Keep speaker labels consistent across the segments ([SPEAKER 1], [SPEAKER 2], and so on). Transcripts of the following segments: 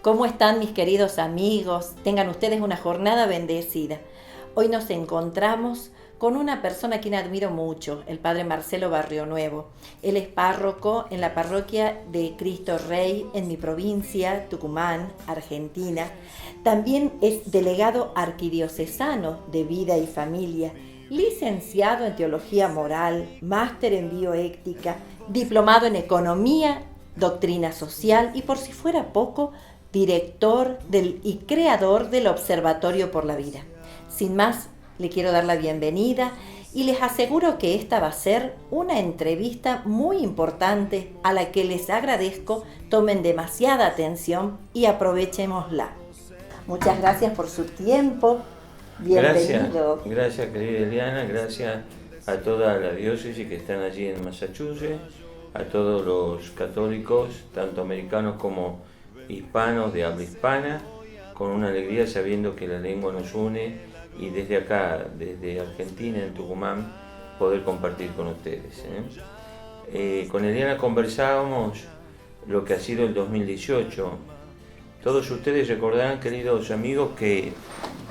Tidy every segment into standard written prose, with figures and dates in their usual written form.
[SPEAKER 1] ¿Cómo están mis queridos amigos? Tengan ustedes una jornada bendecida. Hoy nos encontramos con una persona a quien admiro mucho, el padre Marcelo Barrionuevo. Él es párroco en la parroquia de Cristo Rey en mi provincia, Tucumán, Argentina. También es delegado arquidiocesano de vida y familia, licenciado en teología moral, máster en bioética, diplomado en economía, doctrina social y, por si fuera poco, director y creador del Observatorio por la Vida. Sin más, le quiero dar la bienvenida y les aseguro que esta va a ser una entrevista muy importante a la que les agradezco tomen demasiada atención y aprovechémosla. Muchas gracias por su tiempo. Bienvenido.
[SPEAKER 2] Gracias querida Eliana, gracias a toda la diócesis que están allí en Massachusetts, a todos los católicos, tanto americanos como hispanos de habla hispana, con una alegría sabiendo que la lengua nos une y desde acá, desde Argentina, en Tucumán, poder compartir con ustedes. Con Eliana conversábamos lo que ha sido el 2018. Todos ustedes recordarán, queridos amigos, que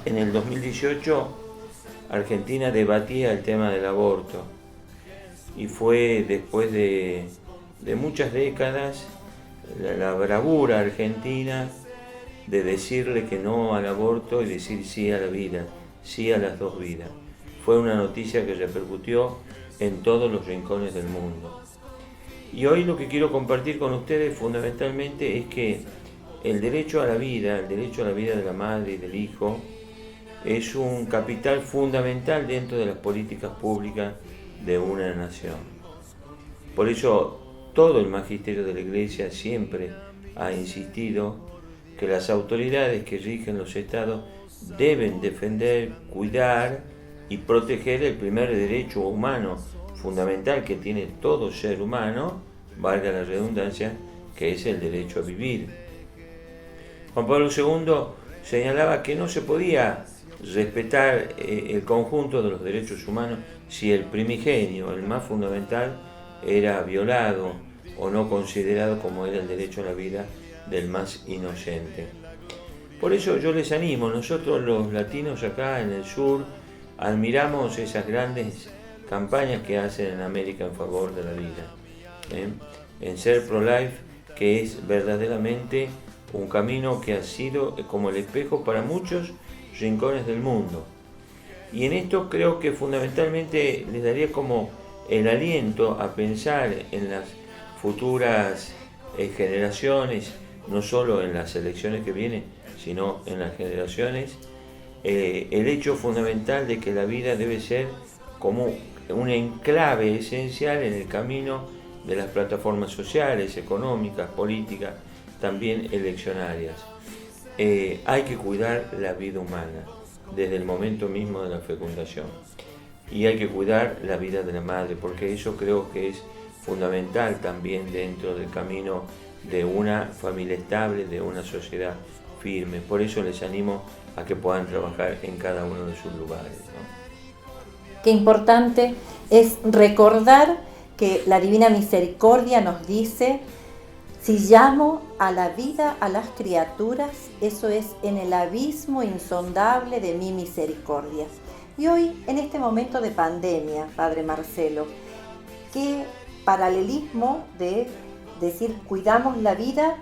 [SPEAKER 2] en el 2018 Argentina debatía el tema del aborto y fue después de muchas décadas la bravura argentina de decirle que no al aborto y decir sí a la vida, sí a las dos vidas. Fue una noticia que repercutió en todos los rincones del mundo. Y hoy lo que quiero compartir con ustedes fundamentalmente es que el derecho a la vida de la madre y del hijo, es un capital fundamental dentro de las políticas públicas de una nación. Por eso todo el magisterio de la Iglesia siempre ha insistido que las autoridades que rigen los estados deben defender, cuidar y proteger el primer derecho humano fundamental que tiene todo ser humano, valga la redundancia, que es el derecho a vivir. Juan Pablo II señalaba que no se podía respetar el conjunto de los derechos humanos si el primigenio, el más fundamental, era violado o no considerado como era el derecho a la vida del más inocente. Por eso yo les animo, nosotros los latinos acá en el sur admiramos esas grandes campañas que hacen en América en favor de la vida, en Ser Pro-Life, que es verdaderamente un camino que ha sido como el espejo para muchos rincones del mundo. Y en esto creo que fundamentalmente les daría como el aliento a pensar en las futuras generaciones, no solo en las elecciones que vienen, sino en las generaciones, el hecho fundamental de que la vida debe ser como un enclave esencial en el camino de las plataformas sociales, económicas, políticas, también eleccionarias. Hay que cuidar la vida humana desde el momento mismo de la fecundación y hay que cuidar la vida de la madre, porque eso creo que es fundamental también dentro del camino de una familia estable, de una sociedad firme. Por eso les animo a que puedan trabajar en cada uno de sus lugares, ¿no?
[SPEAKER 1] Qué importante es recordar que la Divina Misericordia nos dice: si llamo a la vida a las criaturas, eso es en el abismo insondable de mi misericordia. Y hoy, en este momento de pandemia, Padre Marcelo, qué paralelismo de decir cuidamos la vida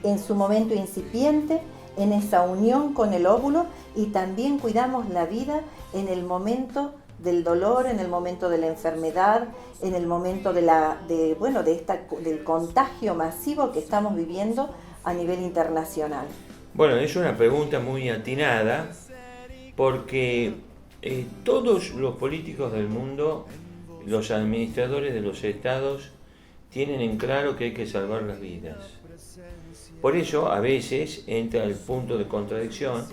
[SPEAKER 1] en su momento incipiente, en esa unión con el óvulo, y también cuidamos la vida en el momento del dolor, en el momento de la enfermedad, en el momento del contagio masivo que estamos viviendo a nivel internacional.
[SPEAKER 2] Bueno, es una pregunta muy atinada porque todos los políticos del mundo, los administradores de los estados, tienen en claro que hay que salvar las vidas. Por eso a veces entra el punto de contradicción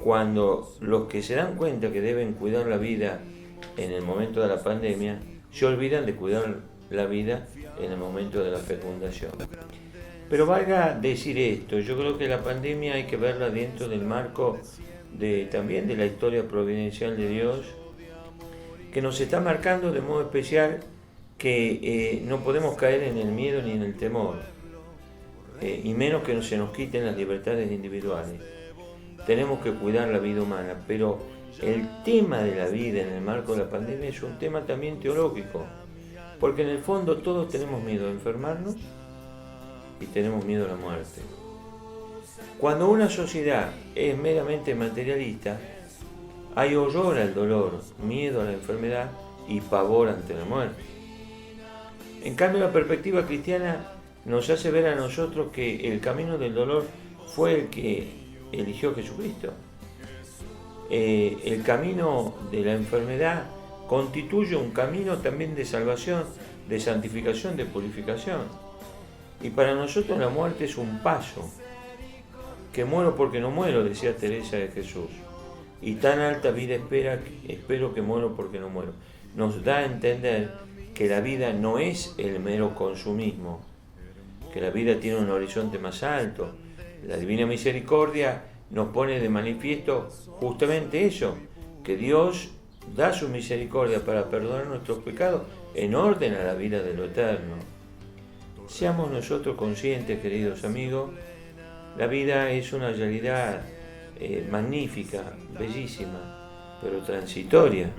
[SPEAKER 2] cuando los que se dan cuenta que deben cuidar la vida en el momento de la pandemia, se olvidan de cuidar la vida en el momento de la fecundación. Pero valga decir esto, yo creo que la pandemia hay que verla dentro del marco también de la historia providencial de Dios, que nos está marcando de modo especial que no podemos caer en el miedo ni en el temor. y menos que se nos quiten las libertades individuales. Tenemos que cuidar la vida humana, pero el tema de la vida en el marco de la pandemia es un tema también teológico, porque en el fondo todos tenemos miedo a enfermarnos y tenemos miedo a la muerte. Cuando una sociedad es meramente materialista, hay horror al dolor, miedo a la enfermedad y pavor ante la muerte. En cambio, la perspectiva cristiana nos hace ver a nosotros que el camino del dolor fue el que eligió Jesucristo. El camino de la enfermedad constituye un camino también de salvación, de santificación, de purificación. Y para nosotros la muerte es un paso. Que muero porque no muero, decía Teresa de Jesús. Y tan alta vida espero que muero porque no muero. Nos da a entender que la vida no es el mero consumismo, que la vida tiene un horizonte más alto. La Divina Misericordia nos pone de manifiesto justamente eso, que Dios da su misericordia para perdonar nuestros pecados en orden a la vida de lo eterno. Seamos nosotros conscientes, queridos amigos, la vida es una realidad magnífica, bellísima, pero transitoria.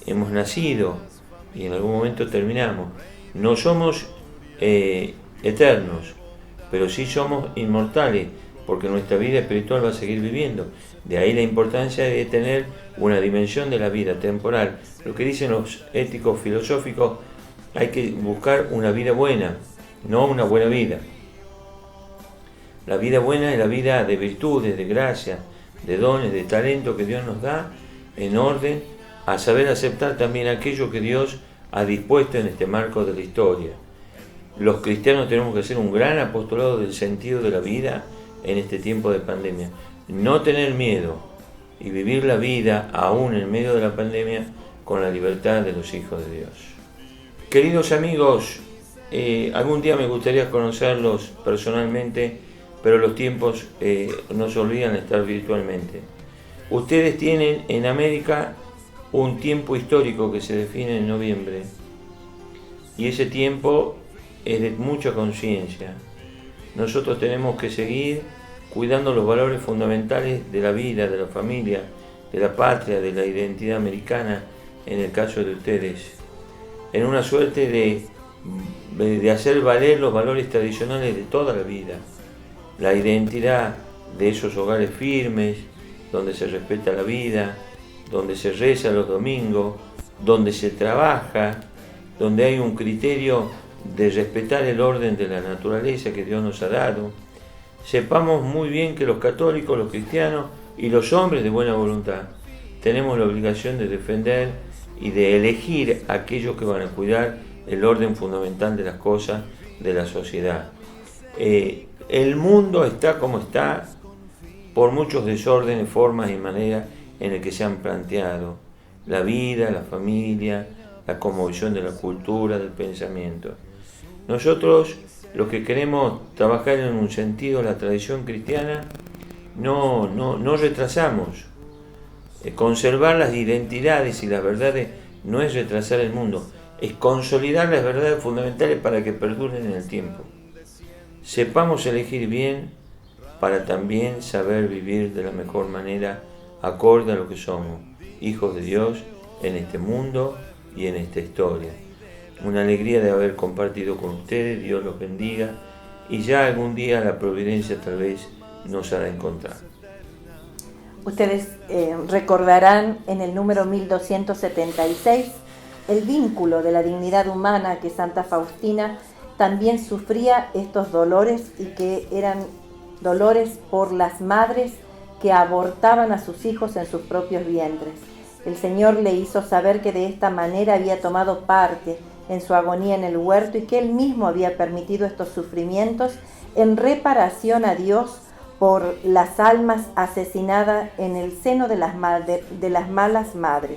[SPEAKER 2] Hemos nacido y en algún momento terminamos. No somos eternos, pero sí somos inmortales, porque nuestra vida espiritual va a seguir viviendo. De ahí la importancia de tener una dimensión de la vida temporal. Lo que dicen los éticos filosóficos, hay que buscar una vida buena, no una buena vida. La vida buena es la vida de virtudes, de gracia, de dones, de talento que Dios nos da, en orden a saber aceptar también aquello que Dios ha dispuesto en este marco de la historia. Los cristianos tenemos que hacer un gran apostolado del sentido de la vida en este tiempo de pandemia. No tener miedo y vivir la vida aún en medio de la pandemia con la libertad de los hijos de Dios. Queridos amigos, algún día me gustaría conocerlos personalmente, pero los tiempos nos obligan a estar virtualmente. Ustedes tienen en América un tiempo histórico que se define en noviembre, y ese tiempo es de mucha conciencia. Nosotros tenemos que seguir cuidando los valores fundamentales de la vida, de la familia, de la patria, de la identidad americana, en el caso de ustedes, en una suerte de hacer valer los valores tradicionales de toda la vida, la identidad de esos hogares firmes, donde se respeta la vida, donde se reza los domingos, donde se trabaja, donde hay un criterio de respetar el orden de la naturaleza que Dios nos ha dado. Sepamos muy bien que los católicos, los cristianos y los hombres de buena voluntad tenemos la obligación de defender y de elegir aquellos que van a cuidar el orden fundamental de las cosas de la sociedad. El mundo está como está por muchos desórdenes, formas y maneras en el que se han planteado la vida, la familia, la cosmovisión de la cultura, del pensamiento. Nosotros, los que queremos trabajar en un sentido la tradición cristiana, no retrasamos. Conservar las identidades y las verdades no es retrasar el mundo, es consolidar las verdades fundamentales para que perduren en el tiempo. Sepamos elegir bien para también saber vivir de la mejor manera acorde a lo que somos, hijos de Dios en este mundo y en esta historia. Una alegría de haber compartido con ustedes, Dios los bendiga, y ya algún día la providencia tal vez nos hará encontrar.
[SPEAKER 1] Ustedes recordarán en el número 1276 el vínculo de la dignidad humana que Santa Faustina también sufría estos dolores, y que eran dolores por las madres que abortaban a sus hijos en sus propios vientres. El Señor le hizo saber que de esta manera había tomado parte en su agonía en el huerto y que Él mismo había permitido estos sufrimientos en reparación a Dios por las almas asesinadas en el seno de las malas madres.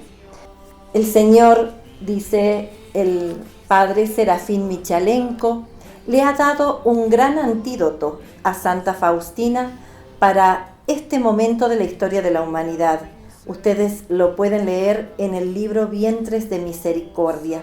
[SPEAKER 1] El Señor, dice el padre Serafín Michalenko, le ha dado un gran antídoto a Santa Faustina para este momento de la historia de la humanidad. Ustedes lo pueden leer en el libro Vientres de Misericordia.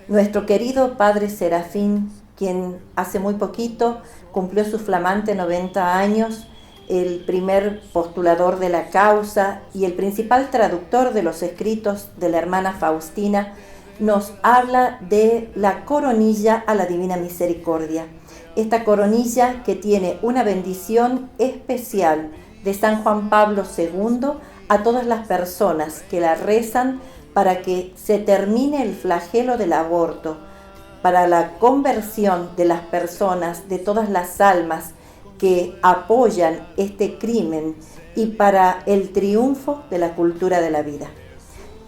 [SPEAKER 1] Nuestro querido padre Serafín quien hace muy poquito cumplió su flamante 90 años, el primer postulador de la causa y el principal traductor de los escritos de la hermana Faustina, nos habla de la coronilla a la Divina Misericordia. Esta coronilla que tiene una bendición especial de San Juan Pablo II a todas las personas que la rezan para que se termine el flagelo del aborto, para la conversión de las personas, de todas las almas que apoyan este crimen y para el triunfo de la cultura de la vida.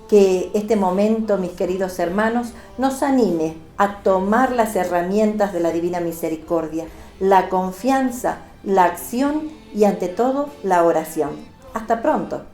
[SPEAKER 1] Que este momento, mis queridos hermanos, nos anime a tomar las herramientas de la Divina Misericordia, la confianza, la acción y ante todo la oración. Hasta pronto.